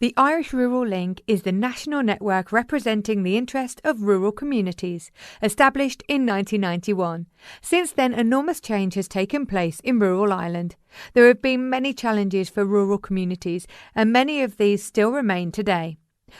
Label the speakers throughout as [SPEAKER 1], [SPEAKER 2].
[SPEAKER 1] The Irish Rural Link is the national network representing the interest of rural communities, established in 1991. Since then, enormous change has taken place in rural Ireland. There have been many challenges for rural communities, and many of these still remain today.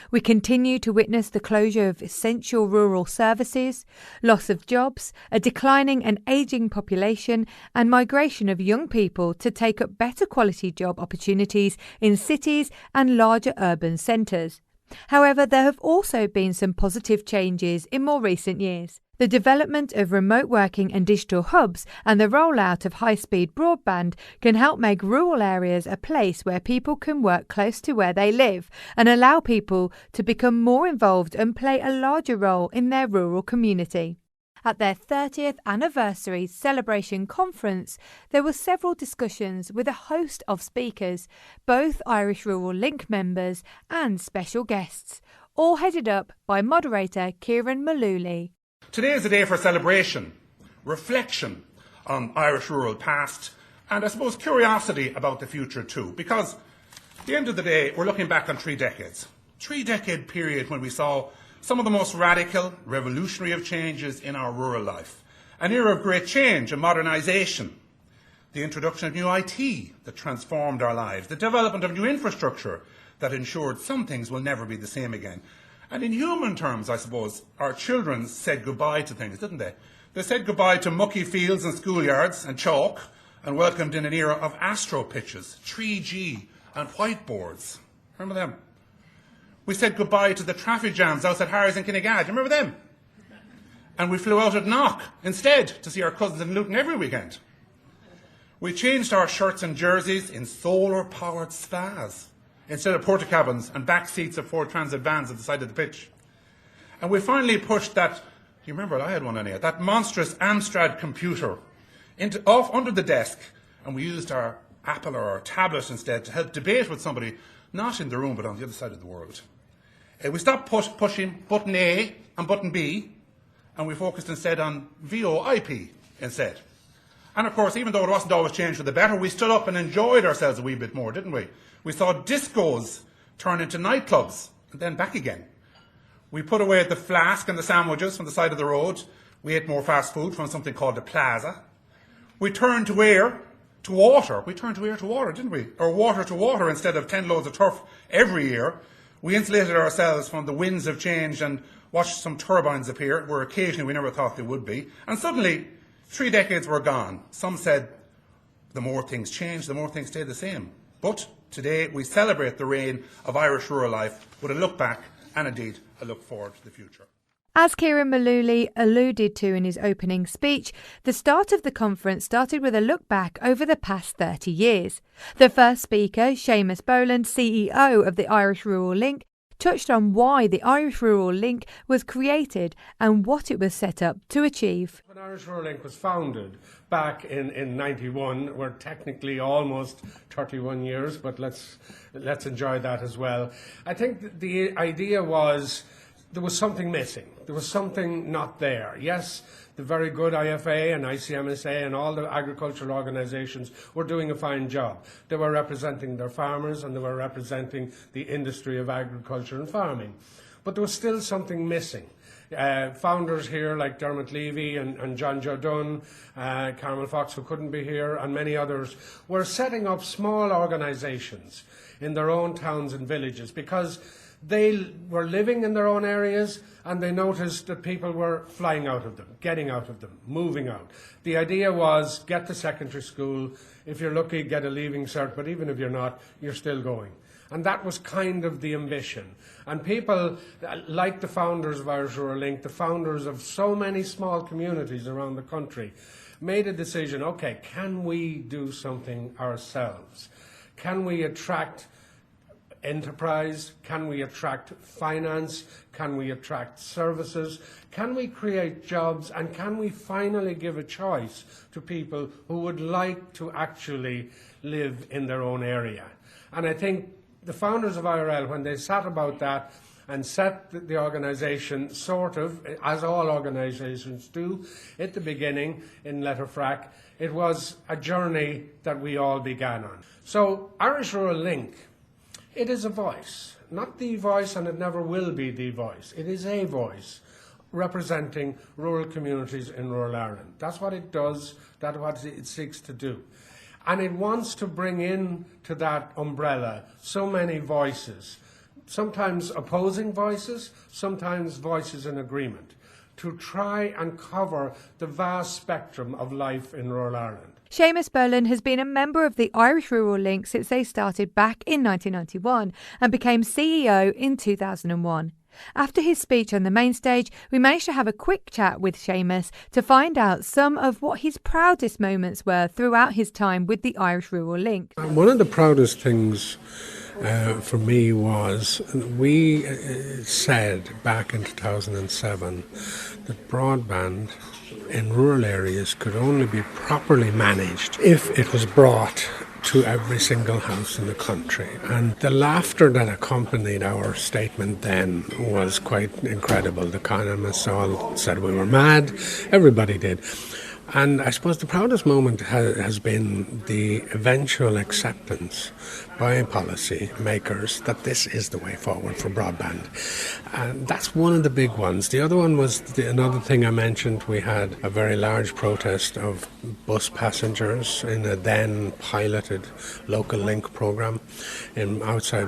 [SPEAKER 1] We continue to witness the closure of essential rural services, loss of jobs, a declining and ageing population, and migration of young people to take up better quality job opportunities in cities and larger urban centres. However, there have also been some positive changes in more recent years. The development of remote working and digital hubs and the rollout of high-speed broadband can help make rural areas a place where people can work close to where they live and allow people to become more involved and play a larger role in their rural community. At their 30th anniversary celebration conference, there were several discussions with a host of speakers, both Irish Rural Link members and special guests, all headed up by moderator Kieran Mullooly.
[SPEAKER 2] Today is a day for celebration, reflection on Irish rural past, and I suppose curiosity about the future too, because at the end of the day, we're looking back on 3 decades. 3-decade period when we saw some of the most radical, revolutionary of changes in our rural life. An era of great change and modernisation. The introduction of new IT that transformed our lives. The development of new infrastructure that ensured some things will never be the same again. And in human terms, I suppose, our children said goodbye to things, didn't they? They said goodbye to mucky fields and schoolyards and chalk and welcomed in an era of astro pitches, 3G and whiteboards. Remember them? We said goodbye to the traffic jams outside Harry's and Kinnegad. You remember them? And we flew out at Knock instead to see our cousins in Luton every weekend. We changed our shirts and jerseys in solar-powered spas instead of porta cabins and back seats of Ford Transit vans at the side of the pitch. And we finally pushed that, do you remember, I had one on here, that monstrous Amstrad computer off under the desk, and we used our Apple or our tablet instead to help debate with somebody, not in the room, but on the other side of the world. We stopped pushing button A and button B, and we focused instead on VoIP instead. And of course, even though it wasn't always changed for the better, we stood up and enjoyed ourselves a wee bit more, didn't we? We saw discos turn into nightclubs and then back again. We put away the flask and the sandwiches from the side of the road. We ate more fast food from something called the Plaza. We turned to air to water. We turned to air to water, didn't we? Or water to water instead of 10 loads of turf every year. We insulated ourselves from the winds of change and watched some turbines appear, where occasionally we never thought they would be. And suddenly, 3 decades were gone. Some said the more things changed, the more things stayed the same. But today we celebrate the reign of Irish rural life with a look back and indeed a look forward to the future.
[SPEAKER 1] As Kieran Mullooly alluded to in his opening speech, the start of the conference started with a look back over the past 30 years. The first speaker, Seamus Boland, CEO of the Irish Rural Link, touched on why the Irish Rural Link was created and what it was set up to achieve.
[SPEAKER 3] When Irish Rural Link was founded back in 91, we're technically almost 31 years, but let's enjoy that as well. I think the idea was there was something missing. There was something not there. Yes, the very good IFA and ICMSA and all the agricultural organisations were doing a fine job. They were representing their farmers and they were representing the industry of agriculture and farming. But there was still something missing. Founders here like Dermot Levy and John Jodun, Carmel Fox, who couldn't be here, and many others, were setting up small organisations in their own towns and villages because they were living in their own areas and they noticed that people were flying out of them, getting out of them, moving out. The idea was get to secondary school, if you're lucky get a leaving cert, but even if you're not, you're still going. And that was kind of the ambition. And people like the founders of Irish Rural Link, the founders of so many small communities around the country, made a decision, okay, can we do something ourselves? Can we attract enterprise? Can we attract finance? Can we attract services? Can we create jobs? And can we finally give a choice to people who would like to actually live in their own area? And I think the founders of IRL, when they sat about that and set the organisation sort of, as all organisations do, at the beginning in Letterfrack, it was a journey that we all began on. So Irish Rural Link It is a voice, not the voice, and it never will be the voice. It is a voice representing rural communities in rural Ireland. That's what it does, that's what it seeks to do. And it wants to bring in to that umbrella so many voices, sometimes opposing voices, sometimes voices in agreement, to try and cover the vast spectrum of life in rural Ireland.
[SPEAKER 1] Seamus Boland has been a member of the Irish Rural Link since they started back in 1991 and became CEO in 2001. After his speech on the main stage, we managed to have a quick chat with Seamus to find out some of what his proudest moments were throughout his time with the Irish Rural Link.
[SPEAKER 3] One of the proudest things for me was we said back in 2007 that broadband in rural areas could only be properly managed if it was brought to every single house in the country. And the laughter that accompanied our statement then was quite incredible. The economists all said we were mad. Everybody did. And I suppose the proudest moment has been the eventual acceptance by policy makers that this is the way forward for broadband. And that's one of the big ones. The other one was another thing I mentioned. We had a very large protest of bus passengers in a then piloted local link programme outside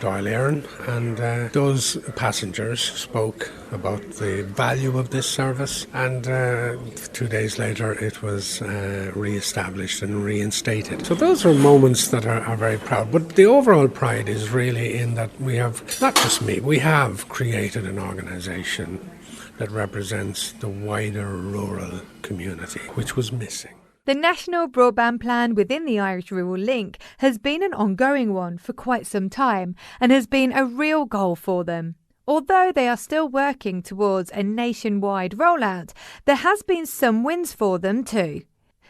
[SPEAKER 3] Dáil Éireann, and those passengers spoke about the value of this service, and 2 days later it was re-established and reinstated. So those are moments that are very proud, but the overall pride is really in that we have, not just me, we have created an organisation that represents the wider rural community, which was missing.
[SPEAKER 1] The National Broadband Plan within the Irish Rural Link has been an ongoing one for quite some time and has been a real goal for them. Although they are still working towards a nationwide rollout, there has been some wins for them too.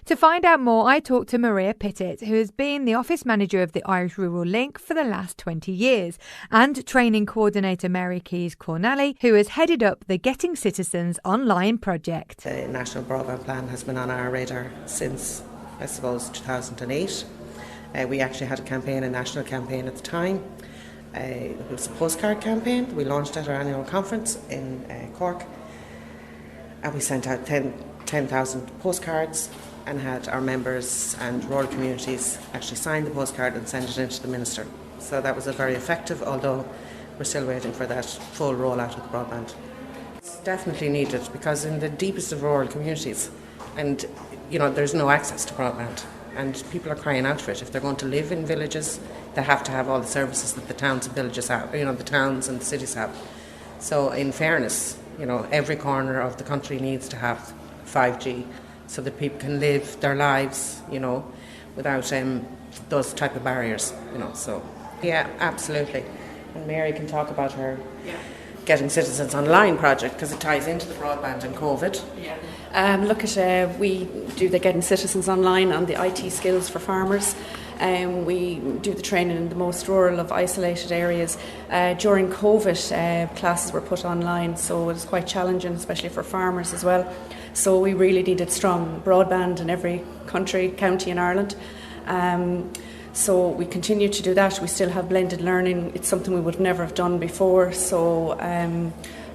[SPEAKER 1] To find out more, I talked to Maria Pittett, who has been the office manager of the Irish Rural Link for the last 20 years, and training coordinator Mary Keys-Cornally, who has headed up the Getting Citizens Online project.
[SPEAKER 4] The National Broadband Plan has been on our radar since, I suppose, 2008. We actually had a national campaign at the time. It was a postcard campaign. We launched at our annual conference in Cork, and we sent out 10,000 postcards and had our members and rural communities actually sign the postcard and send it in to the Minister. So that was very effective, although we're still waiting for that full rollout of the broadband. It's definitely needed because in the deepest of rural communities, and there's no access to broadband, and people are crying out for it. If they're going to live in villages, they have to have all the services that the towns and villages have, the towns and the cities have. So in fairness, every corner of the country needs to have 5G so that people can live their lives, without those type of barriers, So, yeah, absolutely. And Mary can talk about her Getting Citizens Online project because it ties into the broadband and COVID.
[SPEAKER 5] We do the Getting Citizens Online on the IT skills for farmers. We do the training in the most rural of isolated areas. During COVID, classes were put online, so it was quite challenging, especially for farmers as well. So we really needed strong broadband in every county in Ireland. So we continue to do that. We still have blended learning. It's something we would never have done before. So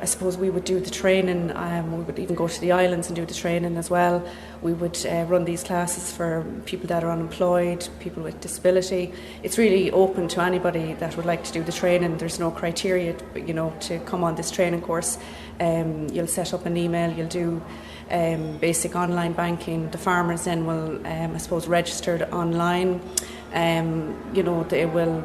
[SPEAKER 5] I suppose we would do the training. We would even go to the islands and do the training as well. We would run these classes for people that are unemployed, people with disability. It's really open to anybody that would like to do the training. There's no criteria, to come on this training course. You'll set up an email. You'll do basic online banking. The farmers then will, register online. They will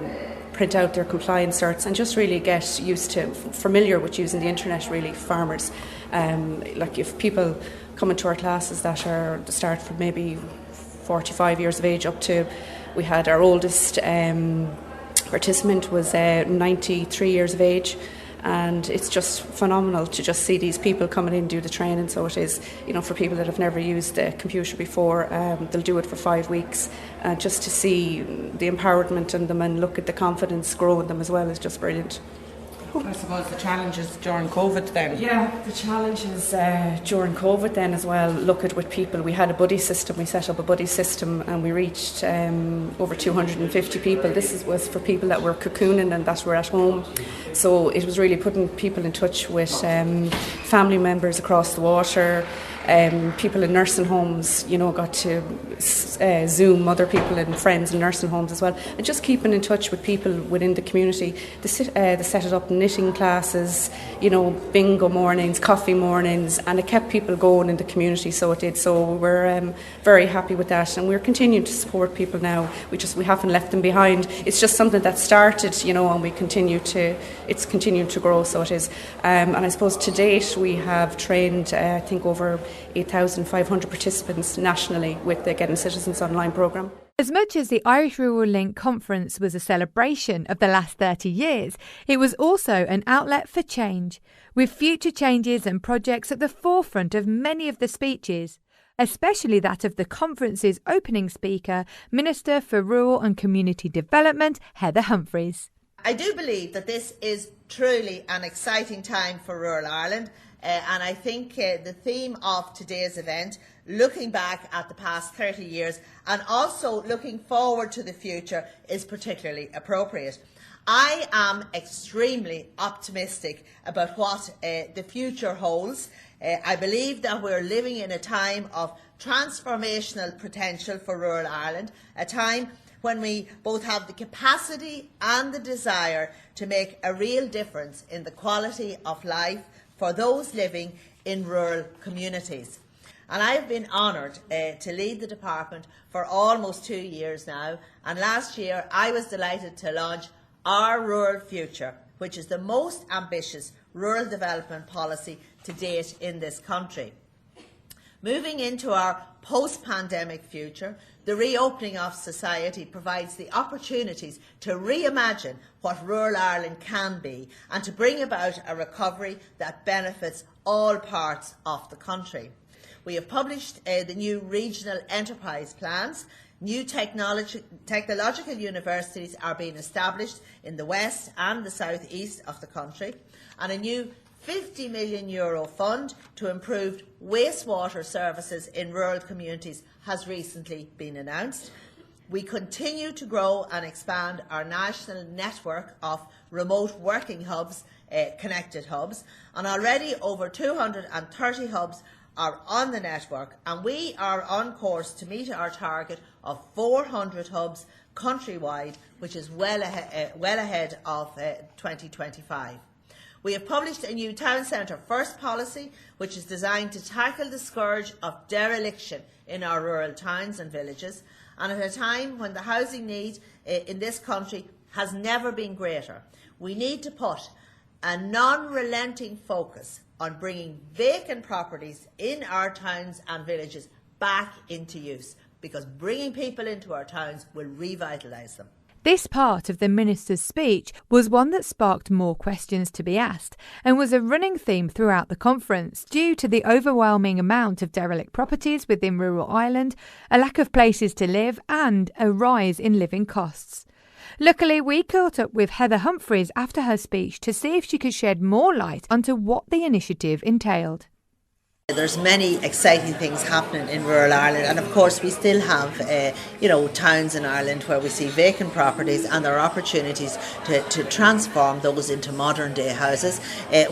[SPEAKER 5] print out their compliance certs and just really get familiar with using the internet, really, farmers. Like if people come into our classes that start from maybe 45 years of age up to, we had our oldest participant was 93 years of age. And it's just phenomenal to just see these people coming in and do the training. So it is, for people that have never used a computer before, they'll do it for 5 weeks. Just to see the empowerment in them and look at the confidence grow in them as well is just brilliant.
[SPEAKER 4] I suppose the challenges during COVID then.
[SPEAKER 5] Yeah, the challenges during COVID then as well. Look at with people, we had a buddy system, we set up a buddy system and we reached over 250 people. This was for people that were cocooning and that were at home. So it was really putting people in touch with family members across the water. People in nursing homes, got to Zoom other people and friends in nursing homes as well, and just keeping in touch with people within the community. They set it up knitting classes, bingo mornings, coffee mornings, and it kept people going in the community. So it did. So we're very happy with that, and we're continuing to support people now. We haven't left them behind. It's just something that started, and it's continuing to grow. So it is. And I suppose to date we have trained, I think, over 8,500 participants nationally with the Getting Citizens Online programme.
[SPEAKER 1] As much as the Irish Rural Link Conference was a celebration of the last 30 years, it was also an outlet for change, with future changes and projects at the forefront of many of the speeches, especially that of the conference's opening speaker, Minister for Rural and Community Development, Heather Humphreys.
[SPEAKER 6] I do believe that this is truly an exciting time for rural Ireland. And I think the theme of today's event, looking back at the past 30 years and also looking forward to the future, is particularly appropriate. I am extremely optimistic about what the future holds. I believe that we're living in a time of transformational potential for rural Ireland, a time when we both have the capacity and the desire to make a real difference in the quality of life for those living in rural communities. And I have been honoured to lead the department for almost 2 years now, and last year I was delighted to launch Our Rural Future, which is the most ambitious rural development policy to date in this country. Moving into our post-pandemic future, the reopening of society provides the opportunities to reimagine what rural Ireland can be and to bring about a recovery that benefits all parts of the country. We have published the new regional enterprise plans. New technological universities are being established in the west and the south east of the country, and a new €50 million fund to improve wastewater services in rural communities has recently been announced. We continue to grow and expand our national network of remote working hubs, connected hubs, and already over 230 hubs are on the network, and we are on course to meet our target of 400 hubs countrywide, which is well ahead of 2025. We have published a new Town Centre First policy, which is designed to tackle the scourge of dereliction in our rural towns and villages, and at a time when the housing need in this country has never been greater. We need to put a non-relenting focus on bringing vacant properties in our towns and villages back into use, because bringing people into our towns will revitalise them.
[SPEAKER 1] This part of the Minister's speech was one that sparked more questions to be asked and was a running theme throughout the conference due to the overwhelming amount of derelict properties within rural Ireland, a lack of places to live and a rise in living costs. Luckily, we caught up with Heather Humphreys after her speech to see if she could shed more light onto what the initiative entailed.
[SPEAKER 6] There's many exciting things happening in rural Ireland, and of course we still have towns in Ireland where we see vacant properties, and there are opportunities to transform those into modern day houses.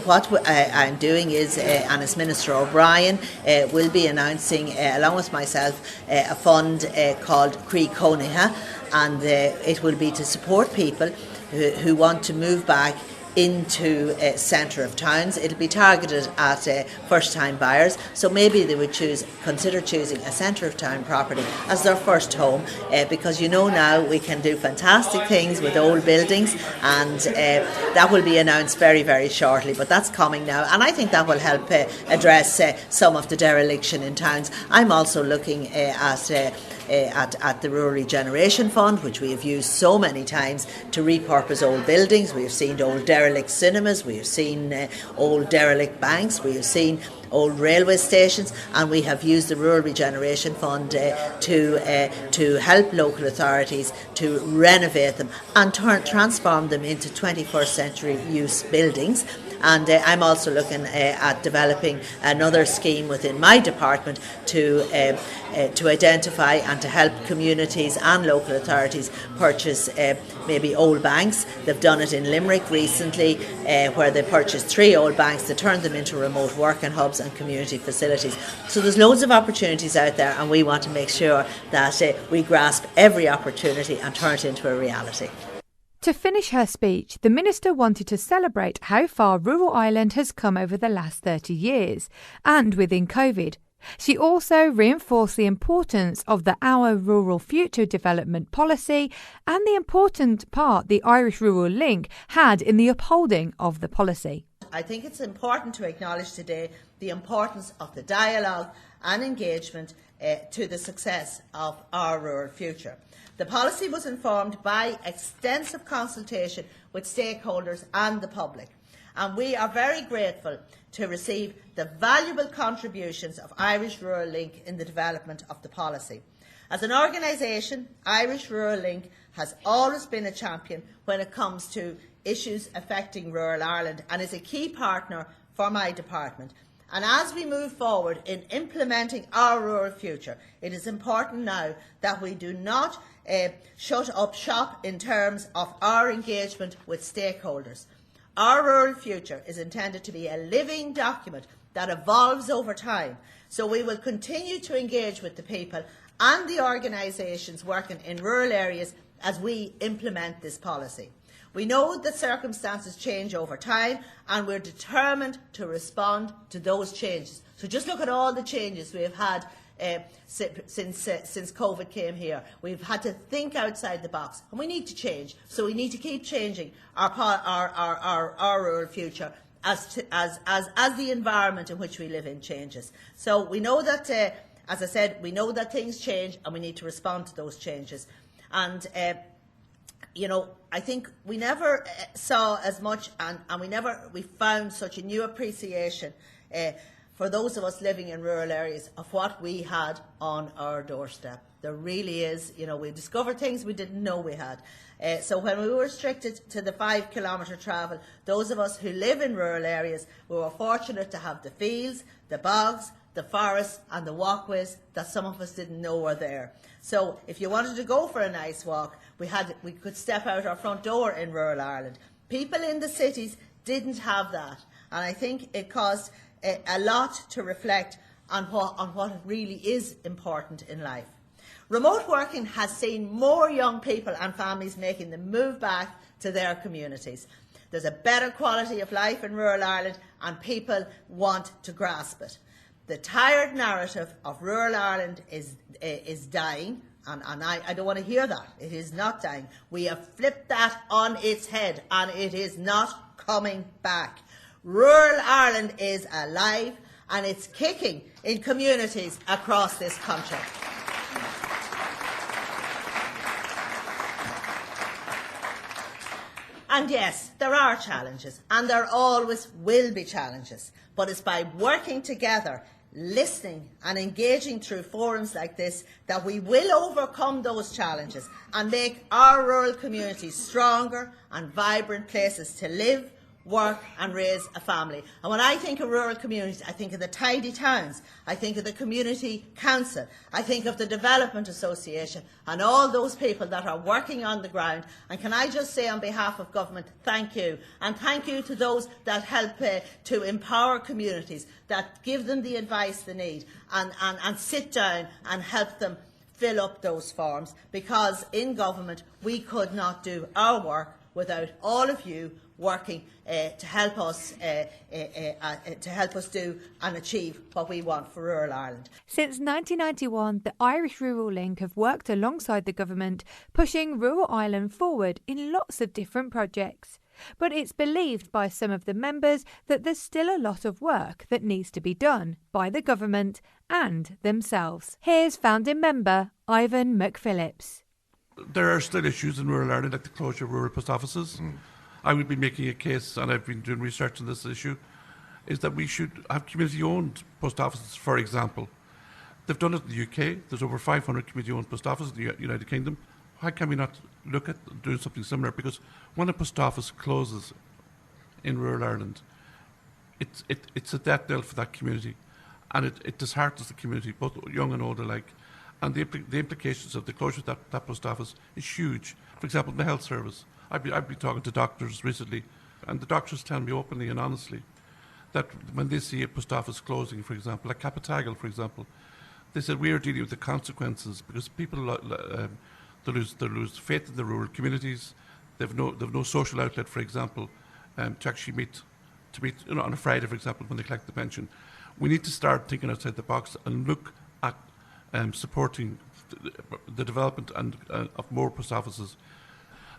[SPEAKER 6] What I'm doing is, and as Minister O'Brien will be announcing along with myself a fund called Crí Cónaithe, and it will be to support people who want to move back into a centre of towns. It'll be targeted at first-time buyers, so maybe they would consider choosing a centre of town property as their first home, because now we can do fantastic things with old buildings, and that will be announced very, very shortly, but that's coming now, and I think that will help address some of the dereliction in towns. I'm also looking at the Rural Regeneration Fund, which we have used so many times to repurpose old buildings. We have seen old derelict derelict cinemas, we have seen old derelict banks, we have seen old railway stations, and we have used the Rural Regeneration Fund to help local authorities to renovate them and transform them into 21st century use buildings. And I'm also looking at developing another scheme within my department to identify and to help communities and local authorities purchase maybe old banks. They've done it in Limerick recently, where they purchased 3 old banks, they turned them into remote working hubs and community facilities. So there's loads of opportunities out there, and we want to make sure that we grasp every opportunity and turn it into a reality.
[SPEAKER 1] To finish her speech, the Minister wanted to celebrate how far rural Ireland has come over the last 30 years, and within COVID. She also reinforced the importance of the Our Rural Future development policy and the important part the Irish Rural Link had in the upholding of the policy.
[SPEAKER 6] I think it's important to acknowledge today the importance of the dialogue and engagement to the success of Our Rural Future. The policy was informed by extensive consultation with stakeholders and the public, and we are very grateful to receive the valuable contributions of Irish Rural Link in the development of the policy. As an organisation, Irish Rural Link has always been a champion when it comes to issues affecting rural Ireland and is a key partner for my department. And as we move forward in implementing Our Rural Future, it is important now that we do not shut up shop in terms of our engagement with stakeholders. Our Rural Future is intended to be a living document that evolves over time, so we will continue to engage with the people and the organisations working in rural areas as we implement this policy. We know that circumstances change over time, and we're determined to respond to those changes. So just look at all the changes we have had since COVID came here. We've had to think outside the box, and we need to change. So we need to keep changing our rural future as the environment in which we live in changes. So we know that, as I said, we know that things change, and we need to respond to those changes. And I think we never saw as much, and we found such a new appreciation for those of us living in rural areas of what we had on our doorstep. There really is, we discovered things we didn't know we had. So when we were restricted to the 5-kilometre travel, those of us who live in rural areas, we were fortunate to have the fields, the bogs, the forests and the walkways that some of us didn't know were there. So if you wanted to go for a nice walk, we could step out our front door in rural Ireland. People in the cities didn't have that, and I think it caused a lot to reflect on what really is important in life. Remote working has seen more young people and families making the move back to their communities. There's a better quality of life in rural Ireland, and people want to grasp it. The tired narrative of rural Ireland is dying, and I don't want to hear that. It is not dying. We have flipped that on its head, and it is not coming back. Rural Ireland is alive, and it's kicking in communities across this country. And yes, there are challenges, and there always will be challenges, but it's by working together, listening and engaging through forums like this that we will overcome those challenges and make our rural communities stronger and vibrant places to live, work and raise a family. And when I think of rural communities, I think of the tidy towns, I think of the community council, I think of the development association and all those people that are working on the ground. And can I just say on behalf of government, thank you. And thank you to those that help to empower communities, that give them the advice they need and sit down and help them fill up those forms, because in government we could not do our work without all of you working to help us do and achieve what we want for rural Ireland.
[SPEAKER 1] Since 1991, the Irish Rural Link have worked alongside the government, pushing rural Ireland forward in lots of different projects. But it's believed by some of the members that there's still a lot of work that needs to be done by the government and themselves. Here's founding member Ivan McPhillips.
[SPEAKER 7] There are still issues in rural Ireland, like the closure of rural post offices. I would be making a case, and I've been doing research on this issue, is that we should have community-owned post offices, for example. They've done it in the UK. There's over 500 community-owned post offices in the United Kingdom. Why can we not look at doing something similar? Because when a post office closes in rural Ireland, it's a death knell for that community, and it disheartens the community, both young and old alike. And the implications of the closure of that post office is huge. For example, the health service. I've been talking to doctors recently, and the doctors tell me openly and honestly that when they see a post office closing, for example, like Capitagal, for example, they said we are dealing with the consequences because people they lose faith in the rural communities. They've no social outlet, for example, to actually meet on a Friday, for example, when they collect the pension. We need to start thinking outside the box and look at supporting the development of more post offices.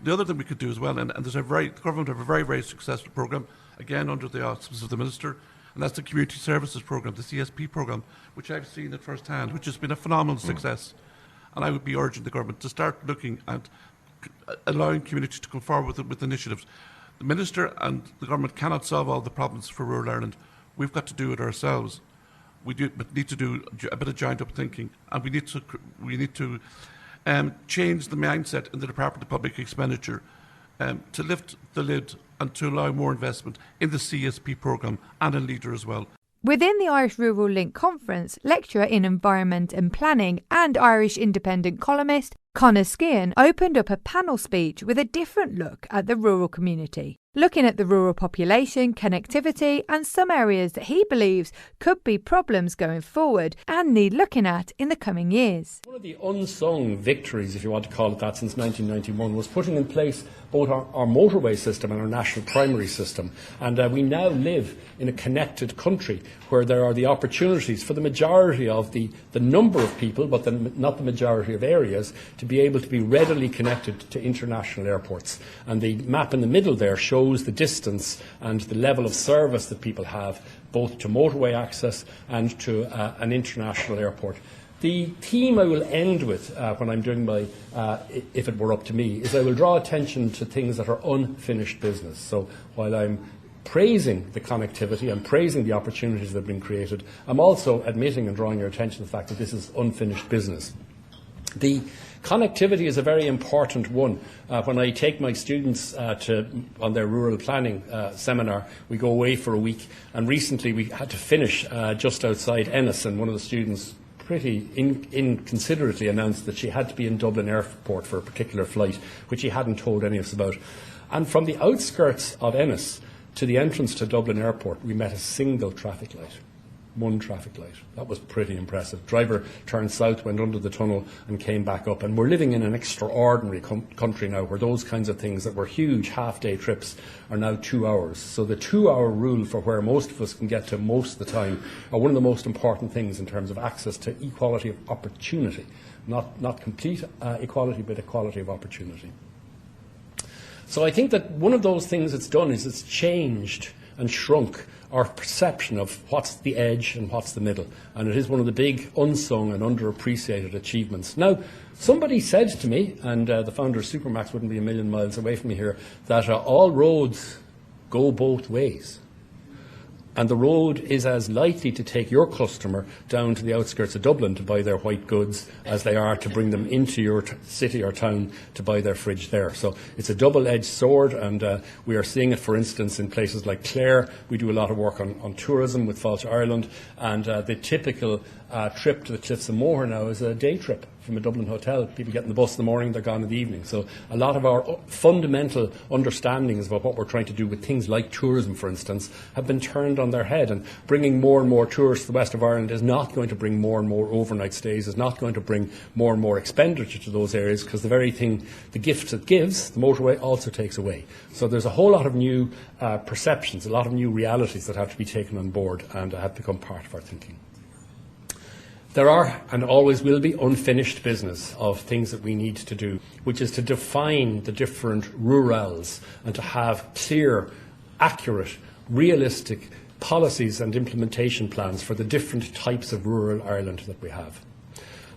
[SPEAKER 7] The other thing we could do as well, and there's the government have a very, very successful programme, again under the auspices of the Minister, and that's the Community Services Programme, the CSP programme, which I've seen at first hand, which has been a phenomenal success. And I would be urging the government to start looking at allowing communities to come forward with initiatives. The Minister and the government cannot solve all the problems for rural Ireland. We've got to do it ourselves. We need to do a bit of joined-up thinking, and we need to change the mindset in the Department of Public Expenditure to lift the lid and to allow more investment in the CSP programme and in LEADER as well.
[SPEAKER 1] Within the Irish Rural Link Conference, lecturer in Environment and Planning and Irish Independent columnist Conor Skehan opened up a panel speech with a different look at the rural community, looking at the rural population, connectivity and some areas that he believes could be problems going forward and need looking at in the coming years.
[SPEAKER 8] One of the unsung victories, if you want to call it that, since 1991 was putting in place both our motorway system and our national primary system. And we now live in a connected country where there are the opportunities for the majority of the number of people, but not the majority of areas, to be able to be readily connected to international airports. And the map in the middle there shows the distance and the level of service that people have, both to motorway access and to an international airport. The theme I will end with when I'm doing my, if it were up to me, is I will draw attention to things that are unfinished business. So while I'm praising the connectivity and praising the opportunities that have been created, I'm also admitting and drawing your attention to the fact that this is unfinished business. The connectivity is a very important one. When I take my students on their rural planning seminar, we go away for a week, and recently we had to finish just outside Ennis, and one of the students pretty inconsiderately announced that she had to be in Dublin Airport for a particular flight, which he hadn't told any of us about. And from the outskirts of Ennis to the entrance to Dublin Airport, we met a single traffic light. One traffic light. That was pretty impressive. Driver turned south, went under the tunnel and came back up. And we're living in an extraordinary country now where those kinds of things that were huge half-day trips are now 2 hours. So the 2-hour rule for where most of us can get to most of the time are one of the most important things in terms of access to equality of opportunity. Not complete equality, but equality of opportunity. So I think that one of those things it's done is it's changed and shrunk our perception of what's the edge and what's the middle. And it is one of the big unsung and underappreciated achievements. Now, somebody said to me, and the founder of Supermax wouldn't be a million miles away from me here, that all roads go both ways. And the road is as likely to take your customer down to the outskirts of Dublin to buy their white goods as they are to bring them into your city or town to buy their fridge there. So it's a double-edged sword, and we are seeing it, for instance, in places like Clare. We do a lot of work on tourism with Fáilte Ireland, and the typical trip to the Cliffs of Moher now is a day trip from a Dublin hotel. People get in the bus in the morning, they're gone in the evening. So a lot of our fundamental understandings about what we're trying to do with things like tourism, for instance, have been turned on their head. And bringing more and more tourists to the west of Ireland is not going to bring more and more overnight stays, is not going to bring more and more expenditure to those areas, because the very thing, the gift it gives, the motorway, also takes away. So there's a whole lot of new perceptions, a lot of new realities that have to be taken on board and have become part of our thinking. There are, and always will be, unfinished business of things that we need to do, which is to define the different rurals and to have clear, accurate, realistic policies and implementation plans for the different types of rural Ireland that we have.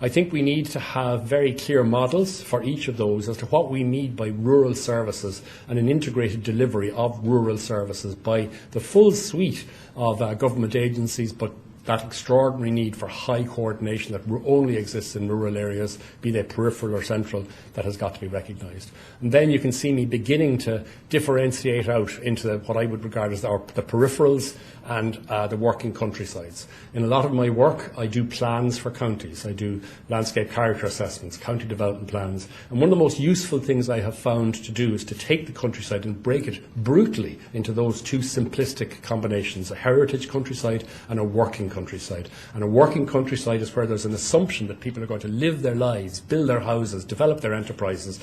[SPEAKER 8] I think we need to have very clear models for each of those as to what we need by rural services and an integrated delivery of rural services by the full suite of government agencies, but that extraordinary need for high coordination that only exists in rural areas, be they peripheral or central, that has got to be recognised. And then you can see me beginning to differentiate out into what I would regard as the peripherals and the working countrysides. In a lot of my work, I do plans for counties. I do landscape character assessments, county development plans. And one of the most useful things I have found to do is to take the countryside and break it brutally into those two simplistic combinations, a heritage countryside and a working countryside. And a working countryside is where there's an assumption that people are going to live their lives, build their houses, develop their enterprises,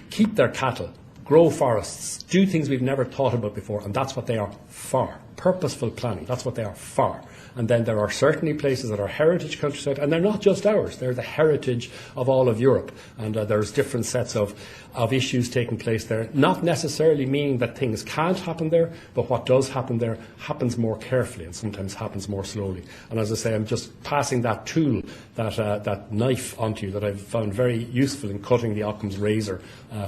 [SPEAKER 8] keep their cattle, grow forests, do things we've never thought about before, and that's what they are for. Purposeful planning, that's what they are for. And then there are certainly places that are heritage countryside, and they're not just ours, they're the heritage of all of Europe. And there's different sets of issues taking place there, not necessarily meaning that things can't happen there, but what does happen there happens more carefully and sometimes happens more slowly. And as I say, I'm just passing that tool, that knife onto you that I've found very useful in cutting the Occam's razor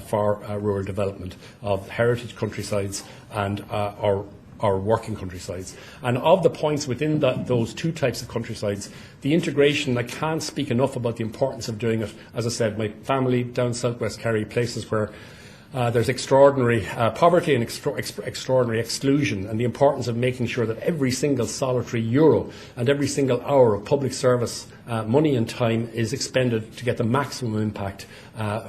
[SPEAKER 8] for rural development of heritage countrysides and our working countrysides. And of the points within those two types of countrysides, the integration, I can't speak enough about the importance of doing it. As I said, my family down southwest Kerry, places where there's extraordinary poverty and extraordinary exclusion, and the importance of making sure that every single solitary euro and every single hour of public service money and time is expended to get the maximum impact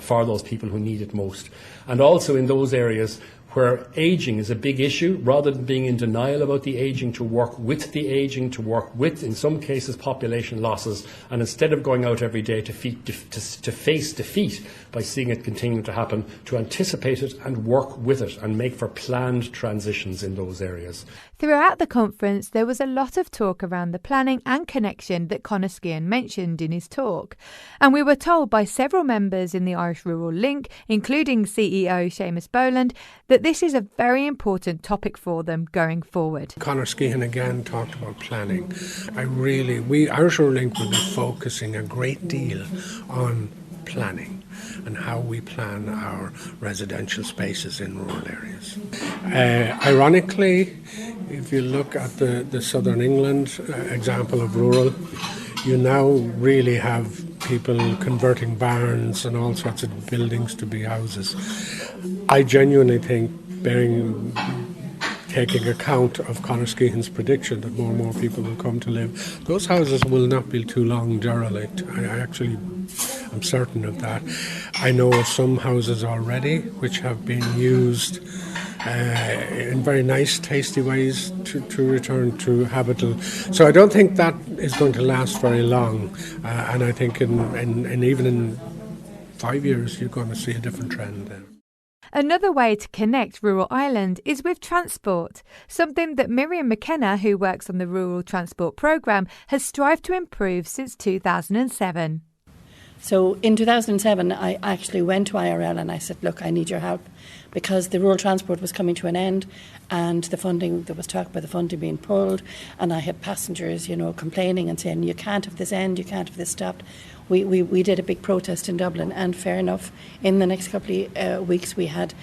[SPEAKER 8] for those people who need it most. And also in those areas where ageing is a big issue, rather than being in denial about the ageing, to work with the ageing, to work with, in some cases, population losses, and instead of going out every day to face defeat by seeing it continue to happen, to anticipate it and work with it and make for planned transitions in those areas.
[SPEAKER 1] Throughout the conference, there was a lot of talk around the planning and connection that Conor Skehan mentioned in his talk. And we were told by several members in the Irish Rural Link, including CEO Seamus Boland, that this is a very important topic for them going forward.
[SPEAKER 3] Conor Skehan again talked about planning. We Irish Rural Link will be focusing a great deal on planning and how we plan our residential spaces in rural areas. Ironically, if you look at the Southern England example of rural, you now really have people converting barns and all sorts of buildings to be houses. I genuinely think, taking account of Conor Skehan's prediction that more and more people will come to live, those houses will not be too long derelict. I'm certain of that. I know of some houses already which have been used in very nice, tasty ways to return to habitable. So I don't think that is going to last very long. And I think even in 5 years, you're going to see a different trend then.
[SPEAKER 1] Another way to connect rural Ireland is with transport, something that Miriam McKenna, who works on the Rural Transport Programme, has strived to improve since 2007.
[SPEAKER 9] So in 2007, I actually went to IRL and I said, look, I need your help, because the rural transport was coming to an end and the funding, there was talk about the funding being pulled, and I had passengers, complaining and saying, you can't have this end, you can't have this stopped. We did a big protest in Dublin, and fair enough, in the next couple of weeks we had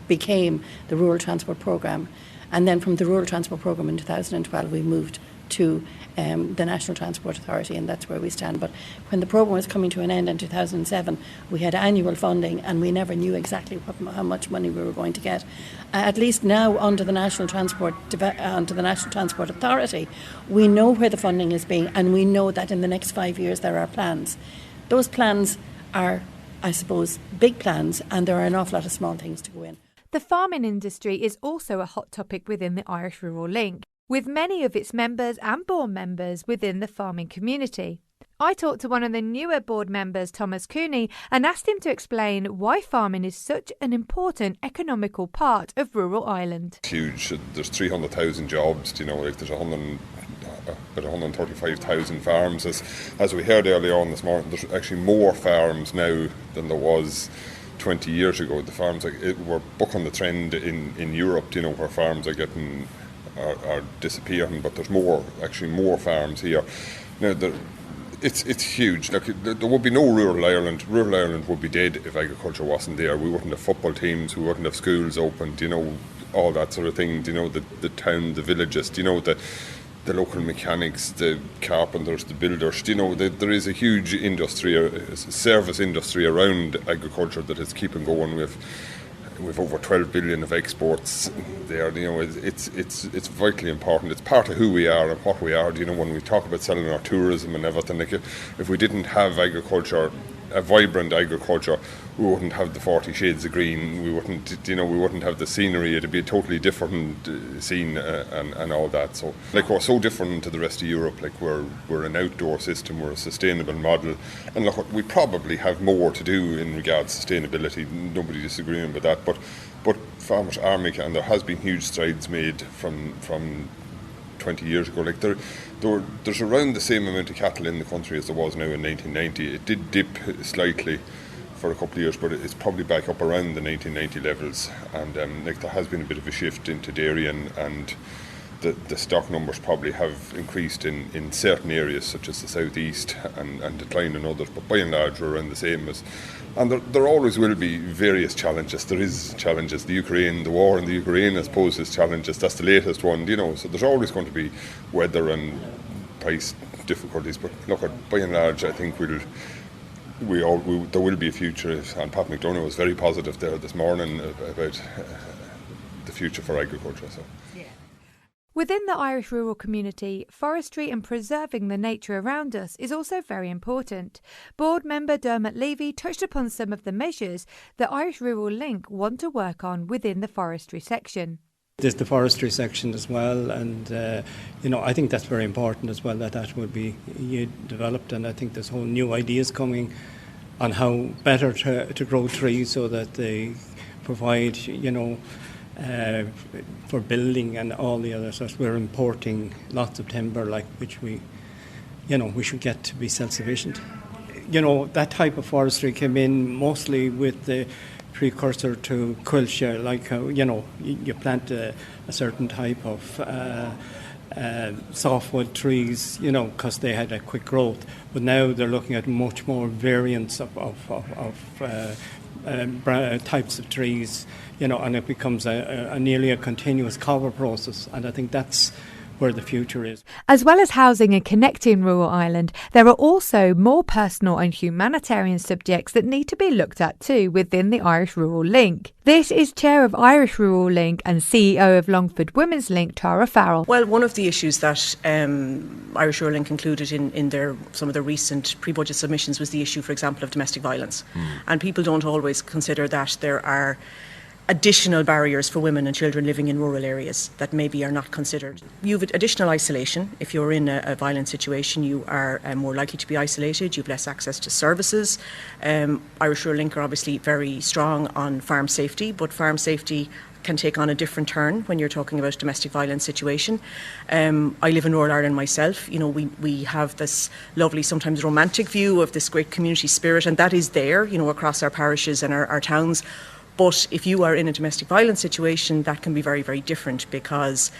[SPEAKER 9] became the Rural Transport Programme. And then from the Rural Transport Programme in 2012 we moved to the National Transport Authority, and that's where we stand. But when the programme was coming to an end in 2007, we had annual funding and we never knew exactly how much money we were going to get. At least now, under the National Transport Authority, we know where the funding is being, and we know that in the next 5 years there are plans. Those plans are, I suppose, big plans, and there are an awful lot of small things to go in.
[SPEAKER 1] The farming industry is also a hot topic within the Irish Rural Link, with many of its members and board members within the farming community. I talked to one of the newer board members, Thomas Cooney, and asked him to explain why farming is such an important economical part of rural Ireland.
[SPEAKER 10] Huge. There's 300,000 jobs, there's about 135,000 farms. As we heard earlier on this morning, there's actually more farms now than there was 20 years ago. The farms we're bucking the trend in Europe, where farms are disappearing, but there's more farms here. Now, It's huge. Look, there would be no rural Ireland. Rural Ireland would be dead if agriculture wasn't there. We wouldn't have football teams. We wouldn't have schools open. All that sort of thing. The town, the villages. The local mechanics, the carpenters, the builders. There is a huge industry, a service industry around agriculture that is keeping going. We've over 12 billion of exports there. It's vitally important. It's part of who we are and what we are. When we talk about selling our tourism and everything, like if we didn't have agriculture, a vibrant agriculture, we wouldn't have the 40 shades of green. We wouldn't have the scenery. It'd be a totally different scene and all that. So, we're so different to the rest of Europe. We're an outdoor system. We're a sustainable model, and we probably have more to do in regards to sustainability. Nobody disagreeing with that, but farmers are making, and there has been huge strides made from 20 years ago. There's around the same amount of cattle in the country as there was now in 1990. It did dip slightly for a couple of years, but it's probably back up around the 1990 levels. And there has been a bit of a shift into dairy, and the stock numbers probably have increased in certain areas such as the southeast and declined in others. But by and large, we're around the same as. And there always will be various challenges. There is challenges. The war in the Ukraine, I suppose, is challenges. That's the latest one, So there's always going to be weather and price difficulties. But by and large, I think there will be a future. And Pat McDonough was very positive there this morning about the future for agriculture. So.
[SPEAKER 1] Within the Irish rural community, forestry and preserving the nature around us is also very important. Board member Dermot Levy touched upon some of the measures that Irish Rural Link want to work on within the forestry section.
[SPEAKER 11] There's the forestry section as well, and I think that's very important as well, that will be developed, and I think there's whole new ideas coming on how better to grow trees so that they provide, for building and all the other stuff. We're importing lots of timber, which we should get to be self-sufficient. That type of forestry came in mostly with the precursor to quilcher, you plant a certain type of softwood trees, because they had a quick growth. But now they're looking at much more variants of types of trees, and it becomes a nearly a continuous cover process. And I think that's where the future is.
[SPEAKER 1] As well as housing and connecting rural Ireland, there are also more personal and humanitarian subjects that need to be looked at too within the Irish Rural Link. This is Chair of Irish Rural Link and CEO of Longford Women's Link, Tara Farrell.
[SPEAKER 12] Well, one of the issues that Irish Rural Link included in some of their recent pre-budget submissions was the issue, for example, of domestic violence. And people don't always consider that there are additional barriers for women and children living in rural areas that maybe are not considered. You have additional isolation. If you're in a violent situation, you are more likely to be isolated. You have less access to services. Irish Rural Link are obviously very strong on farm safety, but farm safety can take on a different turn when you're talking about a domestic violence situation. I live in rural Ireland myself. We have this lovely, sometimes romantic view of this great community spirit, and that is there, across our parishes and our towns. But if you are in a domestic violence situation, that can be very, very different, because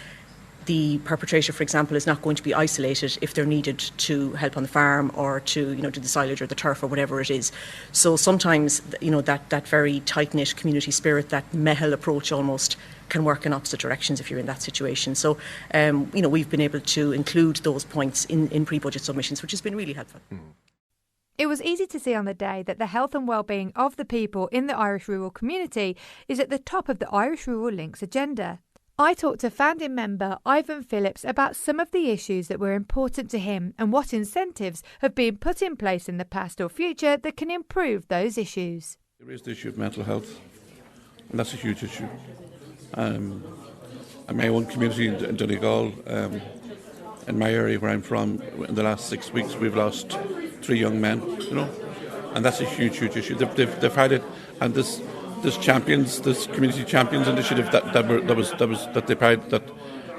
[SPEAKER 12] the perpetrator, for example, is not going to be isolated if they're needed to help on the farm or to, do the silage or the turf or whatever it is. So sometimes, that very tight-knit community spirit, that mehel approach almost, can work in opposite directions if you're in that situation. So, we've been able to include those points in pre-budget submissions, which has been really helpful.
[SPEAKER 1] It was easy to see on the day that the health and well-being of the people in the Irish rural community is at the top of the Irish Rural Link's agenda. I talked to founding member Ivan Phillips about some of the issues that were important to him and what incentives have been put in place in the past or future that can improve those issues.
[SPEAKER 7] There is the issue of mental health, and that's a huge issue. In my own community in Donegal, in my area where I'm from, in the last 6 weeks we've lost 3 young men, and that's a huge issue. They've had it, and this community champions initiative that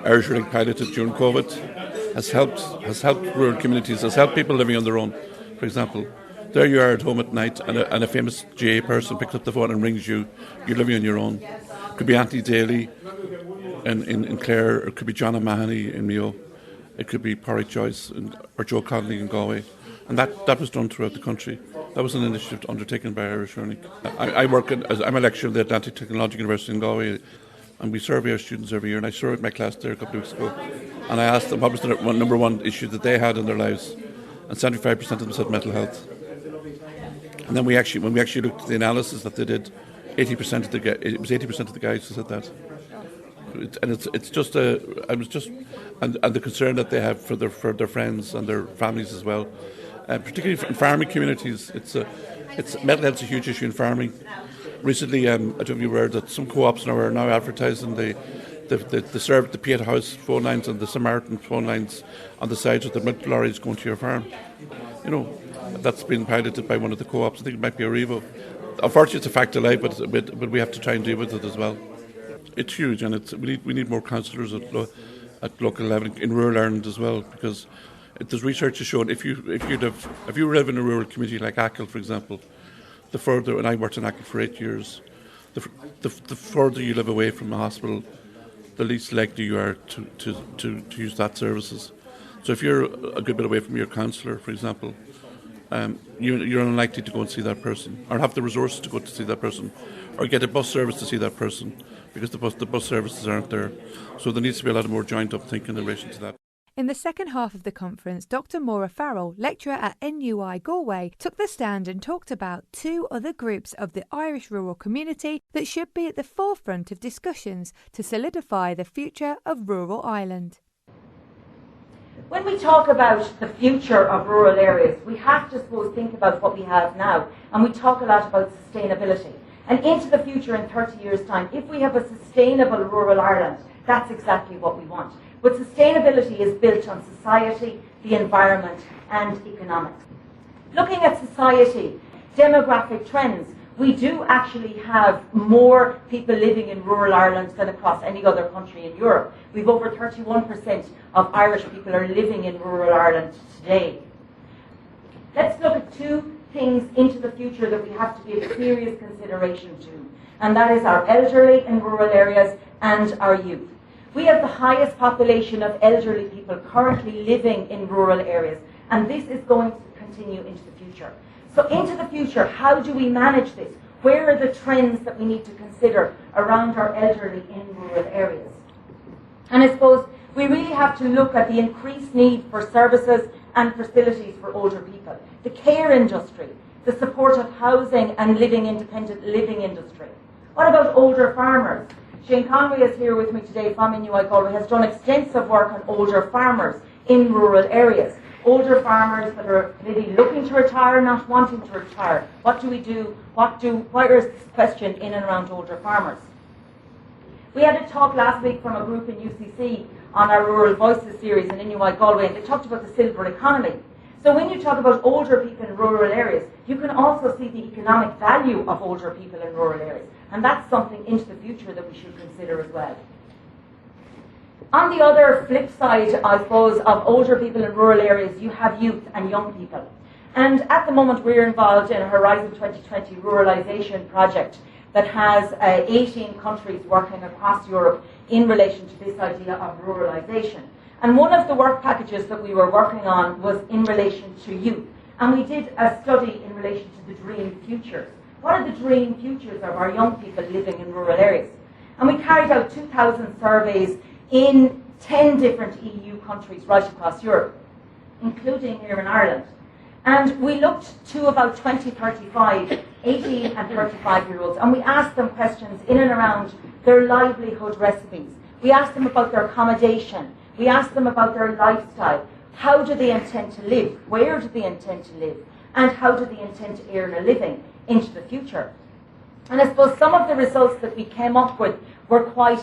[SPEAKER 7] Irish Rural Link piloted during COVID has helped rural communities, has helped people living on their own. For example, there you are at home at night, and a famous GA person picks up the phone and rings you. You're living on your own. It could be Anthony Daly in Clare, or it could be John O'Mahony in Mayo. It could be Porrick Joyce or Joe Connolly in Galway. And that was done throughout the country. That was an initiative undertaken by Irish Learning. I'm a lecturer at the Atlantic Technological University in Galway, and we survey our students every year. And I surveyed my class there a couple of weeks ago, and I asked them what was the number one issue that they had in their lives, and 75% of them said mental health. And then when we actually looked at the analysis that they did, 80% of the guys who said that. And the concern that they have for their friends and their families as well. Particularly in farming communities, mental health's a huge issue in farming. Recently, I don't know if you heard that some co-ops now are advertising the Pieta House phone lines and the Samaritan phone lines on the sides of the milk lorries going to your farm. You know, that's been piloted by one of the co-ops. I think it might be Arrivo. Unfortunately, it's a fact of life, but we have to try and deal with it as well. It's huge, and we need more counsellors at local level in rural Ireland as well, because there's research has shown if you live in a rural community like Achill, for example, the further, and I worked in Achill for 8 years, the further you live away from the hospital, the least likely you are to use that services. So if you're a good bit away from your counsellor, for example, you're unlikely to go and see that person, or have the resources to go to see that person, or get a bus service to see that person, because the bus services aren't there. So there needs to be a lot of more joint up thinking in relation to that.
[SPEAKER 1] In the second half of the conference, Dr Maura Farrell, lecturer at NUI Galway, took the stand and talked about two other groups of the Irish rural community that should be at the forefront of discussions to solidify the future of rural Ireland.
[SPEAKER 13] When we talk about the future of rural areas, we have to, suppose, think about what we have now, and we talk a lot about sustainability. And into the future in 30 years' time, if we have a sustainable rural Ireland, that's exactly what we want. But sustainability is built on society, the environment and economics. Looking at society, demographic trends, we do actually have more people living in rural Ireland than across any other country in Europe. We've over 31% of Irish people are living in rural Ireland today. Let's look at two things into the future that we have to give serious consideration to, and that is our elderly in rural areas and our youth. We have the highest population of elderly people currently living in rural areas, and this is going to continue into the future. So into the future, how do we manage this? Where are the trends that we need to consider around our elderly in rural areas? And I suppose we really have to look at the increased need for services and facilities for older people, the care industry, the supportive housing and independent living industry. What about older farmers? Shane Conway is here with me today from NUI Galway, has done extensive work on older farmers in rural areas. Older farmers that are maybe looking to retire, not wanting to retire. What do we do? Where is this question in and around older farmers? We had a talk last week from a group in UCC on our Rural Voices series in NUI Galway, and they talked about the silver economy. So when you talk about older people in rural areas, you can also see the economic value of older people in rural areas. And that's something into the future that we should consider as well. On the other flip side, I suppose, of older people in rural areas, you have youth and young people. And at the moment, we're involved in a Horizon 2020 ruralisation project that has 18 countries working across Europe in relation to this idea of ruralisation. And one of the work packages that we were working on was in relation to youth. And we did a study in relation to the dream futures. What are the dream futures of our young people living in rural areas? And we carried out 2,000 surveys in 10 different EU countries right across Europe, including here in Ireland. And we looked to about 20, 35, 18 and 35-year-olds, and we asked them questions in and around their livelihood recipes. We asked them about their accommodation. We asked them about their lifestyle. How do they intend to live? Where do they intend to live? And how do they intend to earn a living into the future? And I suppose some of the results that we came up with were quite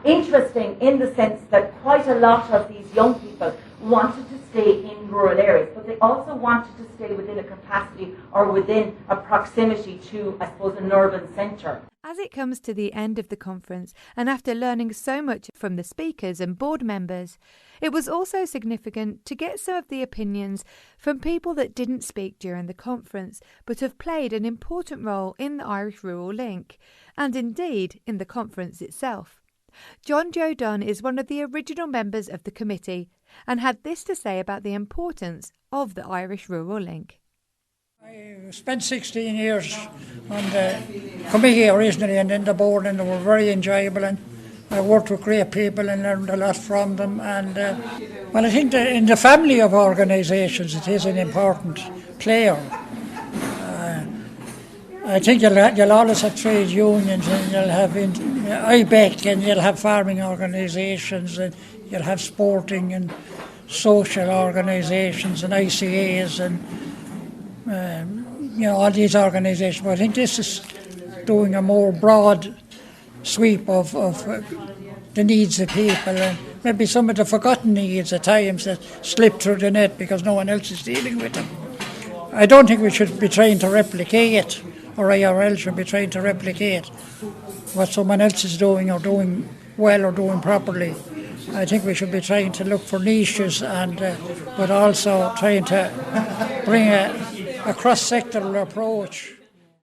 [SPEAKER 13] interesting in the sense that quite a lot of these young people wanted to stay in rural areas, but they also wanted to stay within a capacity or within a proximity to, I suppose, an urban centre.
[SPEAKER 1] As it comes to the end of the conference, and after learning so much from the speakers and board members, it was also significant to get some of the opinions from people that didn't speak during the conference, but have played an important role in the Irish Rural Link, and indeed in the conference itself. John Joe Dunn is one of the original members of the committee and had this to say about the importance of the Irish Rural Link.
[SPEAKER 14] I spent 16 years on the committee originally and then the board, and they were very enjoyable, and I worked with great people and learned a lot from them. And well, I think that in the family of organisations it is an important player. I think you'll always have trade unions, and you'll have IBEC, and you'll have farming organisations, and you'll have sporting and social organisations and ICAs and all these organisations. But I think this is doing a more broad sweep of the needs of people, and maybe some of the forgotten needs at times that slip through the net because no one else is dealing with them. I don't think we should be trying to replicate, or IRL should be trying to replicate what someone else is doing or doing well or doing properly. I think we should be trying to look for niches, and but also trying to bring a cross-sectoral approach.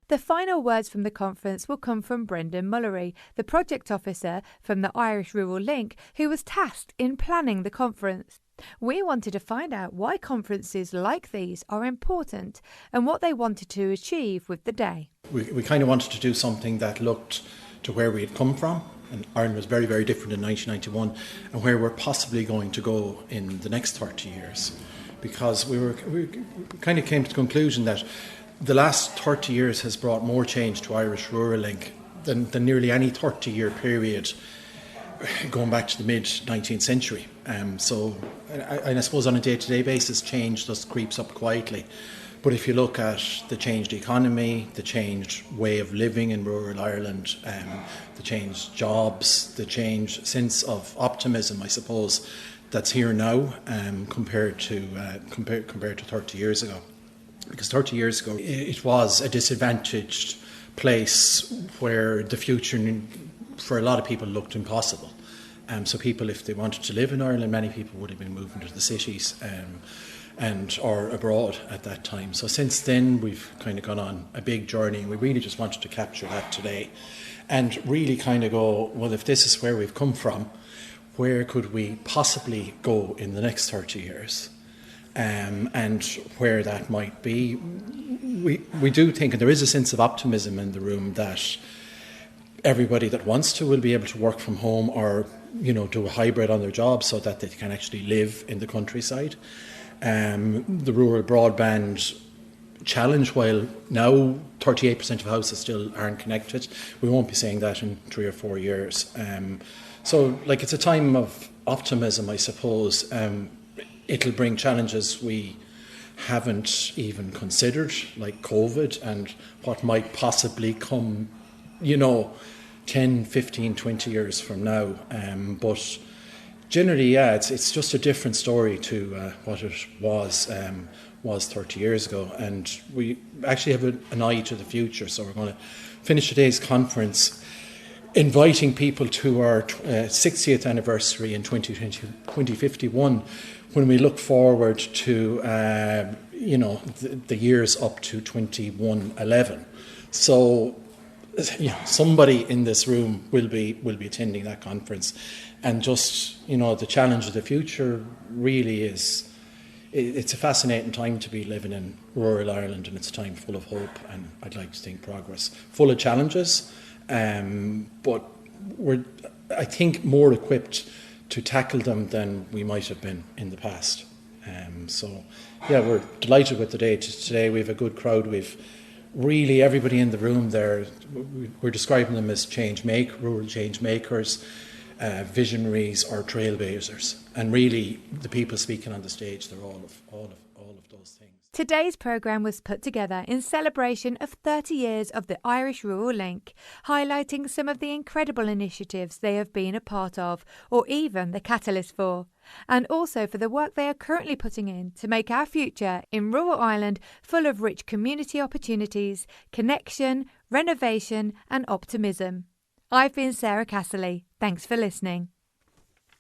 [SPEAKER 1] The final words from the conference will come from Brendan Mullery, the project officer from the Irish Rural Link, who was tasked in planning the conference. We wanted to find out why conferences like these are important and what they wanted to achieve with the day.
[SPEAKER 15] We kind of wanted to do something that looked to where we had come from, and Ireland was very, very different in 1991, and where we're possibly going to go in the next 30 years. Because we kind of came to the conclusion that the last 30 years has brought more change to Irish Rural Link than nearly any 30-year period going back to the mid-19th century. So I suppose on a day-to-day basis, change just creeps up quietly. But if you look at the changed economy, the changed way of living in rural Ireland, the changed jobs, the changed sense of optimism, I suppose, that's here now compared to 30 years ago. Because 30 years ago, it was a disadvantaged place where the future, for a lot of people, looked impossible. So people, if they wanted to live in Ireland, many people would have been moving to the cities or abroad at that time. So since then, we've kind of gone on a big journey, and we really just wanted to capture that today and really kind of go, well, if this is where we've come from, where could we possibly go in the next 30 years? And where that might be. We do think, and there is a sense of optimism in the room, that everybody that wants to will be able to work from home or, do a hybrid on their job so that they can actually live in the countryside. The rural broadband challenge, while now 38% of houses still aren't connected, we won't be saying that in 3 or 4 years. So it's a time of optimism, I suppose. It'll bring challenges we haven't even considered, like COVID and what might possibly come, 10, 15, 20 years from now. But generally, it's just a different story to what it was 30 years ago. And we actually have an eye to the future. So we're going to finish today's conference inviting people to our 60th anniversary in 2051, when we look forward to the years up to 2111. So somebody in this room will be attending that conference, and just the challenge of the future really is, it's a fascinating time to be living in rural Ireland, and it's a time full of hope, and I'd like to think progress, full of challenges, but we're, I think, more equipped to tackle them than we might have been in the past. We're delighted with the day today. We have a good crowd. We've really everybody in the room there. We're describing them as rural change makers, visionaries, or trailblazers. And really, the people speaking on the stage, they're all of those things.
[SPEAKER 1] Today's programme was put together in celebration of 30 years of the Irish Rural Link, highlighting some of the incredible initiatives they have been a part of, or even the catalyst for, and also for the work they are currently putting in to make our future in rural Ireland full of rich community opportunities, connection, renovation and optimism. I've been Sarah Casserley. Thanks for listening.